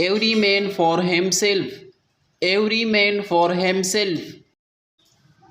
Every man for himself. Every man for himself.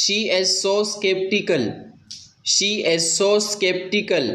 She is so skeptical. She is so skeptical.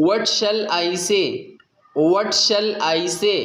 What shall I say? What shall I say?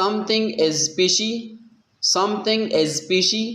Something is fishy. Something is fishy.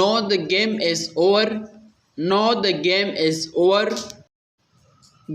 No, the game is over. No, the game is over.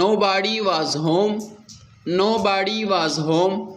Nobody was home. Nobody was home.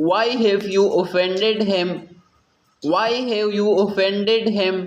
Why have you offended him? Why have you offended him?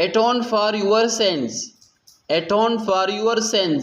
Atone for your sins. Atone for your sins.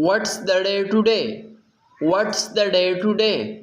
What's the day today? What's the day today?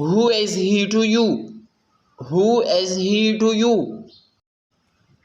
Who is he to you? Who is he to you?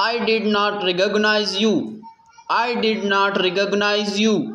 I did not recognize you. I did not recognize you.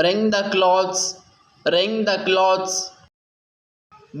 Wring the clothes. Wring the clothes.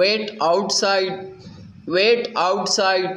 Wait outside. Wait outside.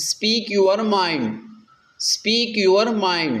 Speak your mind. Speak your mind.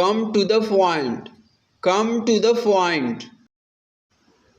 Come to the point. Come to the point.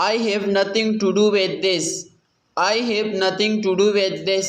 I have nothing to do with this. I have nothing to do with this.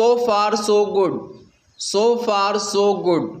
So far so good. So far so good.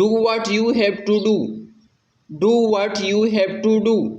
Do what you have to do. Do what you have to do.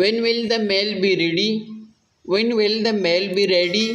When will the meal be ready? When will the meal be ready?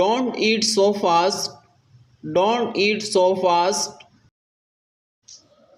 Don't eat so fast. Don't eat so fast.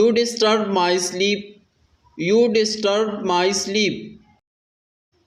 You disturbed my sleep. You disturbed my sleep.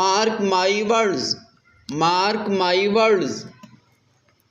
Mark my words. Mark my words.